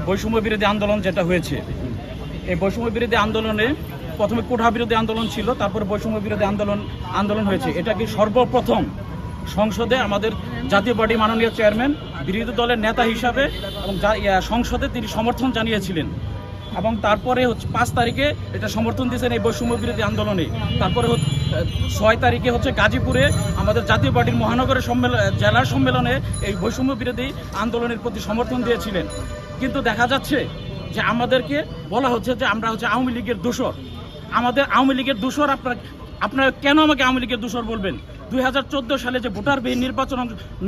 বৈষম্য বিরোধী আন্দোলন যেটা হয়েছে, এই বৈষম্য বিরোধী আন্দোলনে প্রথমে কোঠা বিরোধী আন্দোলন ছিল, তারপরে বৈষম্য বিরোধী আন্দোলন হয়েছে। এটা কি সর্বপ্রথম সংসদে আমাদের জাতীয় পার্টি মাননীয় চেয়ারম্যান বিরোধী দলের নেতা হিসাবে এবং সংসদে তিনি সমর্থন জানিয়েছিলেন, এবং তারপরে 5 তারিখে এটা সমর্থন দিয়েছেন এই বৈষম্য বিরোধী আন্দোলনে। তারপরে 6 তারিখে গাজীপুরে আমাদের জাতীয় পার্টির মহানগরের জেলার সম্মেলনে এই বৈষম্য বিরোধী আন্দোলনের প্রতি সমর্থন দিয়েছিলেন। কিন্তু দেখা যাচ্ছে যে আমাদেরকে বলা হচ্ছে যে আমরা আওয়ামী লীগের দোসর। আমাদের আওয়ামী লীগের দোসর আপনারা কেন আমাকে আওয়ামী লীগের দোসর বলবেন? 2014 সালে যে ভোটারবিহীন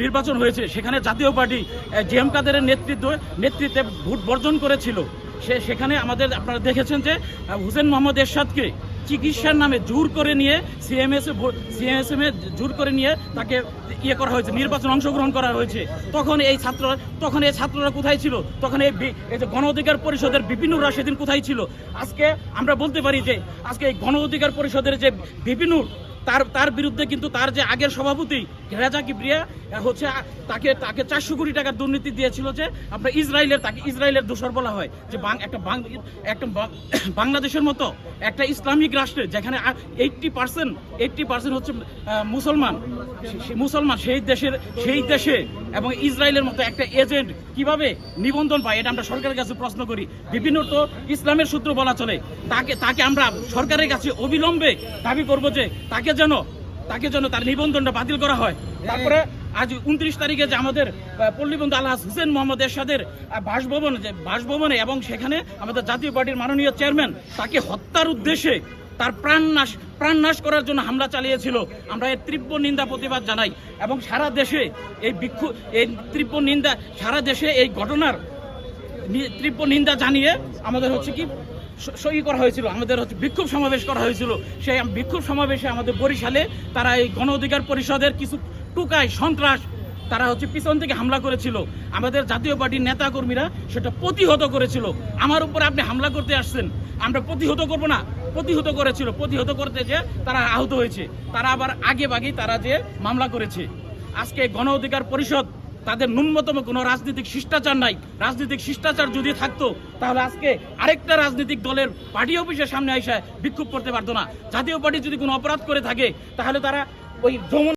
নির্বাচন হয়েছে, সেখানে জাতীয় পার্টি জিএম কাদেরের নেতৃত্বে ভোট বর্জন করেছিল। সেখানে আপনারা দেখেছেন যে হোসেন মোহাম্মদ এরশাদকে চিকিৎসার নামে জোর করে নিয়ে সিএমএসএম জোর করে নিয়ে তাকে করা হয়েছে, নির্বাচন অংশগ্রহণ করা হয়েছে। তখন এই ছাত্ররা কোথায় ছিল? তখন এই যে গণ অধিকার পরিষদের বিপিনুররা সেদিন কোথায় ছিল? আজকে আমরা বলতে পারি যে আজকে এই গণ অধিকার পরিষদের যে বিপিনুর, তার বিরুদ্ধে কিন্তু তার যে আগের সভাপতি রেজা কিবরিয়া তাকে 400 কোটি টাকার দুর্নীতি দিয়েছিল, যে আপনার ইসরায়েলের দোসর বলা হয়। যে একটা বাংলাদেশের মতো একটা ইসলামিক রাষ্ট্রে যেখানে 80% হচ্ছে মুসলমান সেই দেশে এবং ইসরায়েলের মতো একটা এজেন্ট কিভাবে নিবন্ধন পায়? এটা আমরা সরকারের কাছে প্রশ্ন করি। বিভিন্ন তো ইসলামের সূত্র বলা চলে, তাকে আমরা সরকারের কাছে অবিলম্বে দাবি করবো যে তাকে যেন তার নিবন্ধনটা বাতিল করা হয়। তারপরে আজ 29 তারিখে যে আমাদের পল্লীবন্ধু আলহাজ হোসেন মোহাম্মদ এরশাদের বাসভবনে এবং সেখানে আমাদের জাতীয় পার্টির মাননীয় চেয়ারম্যান তাকে হত্যার উদ্দেশ্যে তার প্রাণনাশ করার জন্য হামলা চালিয়েছিল। আমরা এর তীব্র নিন্দা প্রতিবাদ জানাই এবং সারা দেশে এই ঘটনার তীব্র নিন্দা জানিয়ে আমাদের সই করা হয়েছিল, আমাদের বিক্ষোভ সমাবেশ করা হয়েছিল। সেই বিক্ষোভ সমাবেশে আমাদের বরিশালে তারা এই গণ অধিকার পরিষদের কিছু টুকাই সন্ত্রাস তারা পিছন থেকে হামলা করেছিল। আমাদের জাতীয় পার্টির নেতা কর্মীরা সেটা প্রতিহত করেছিল। আমার উপরে আপনি হামলা করতে আসছেন, আমরা প্রতিহত করব না, প্রতিহত করেছিল। প্রতিহত করতে যে তারা আহত হয়েছে, তারা আবার আগেভাগেই তারা যে মামলা করেছে। আজকে গণ অধিকার পরিষদ তাদের ন্যূনতম কোনো রাজনৈতিক শিষ্টাচার নাই। রাজনৈতিক শিষ্টাচার যদি থাকতো তাহলে আজকে আরেকটা রাজনৈতিক দলের পার্টি অফিসের সামনে এসে বিক্ষোভ করতে পারতো না। জাতীয় পার্টি যদি কোনো অপরাধ করে থাকে তাহলে তারা ওই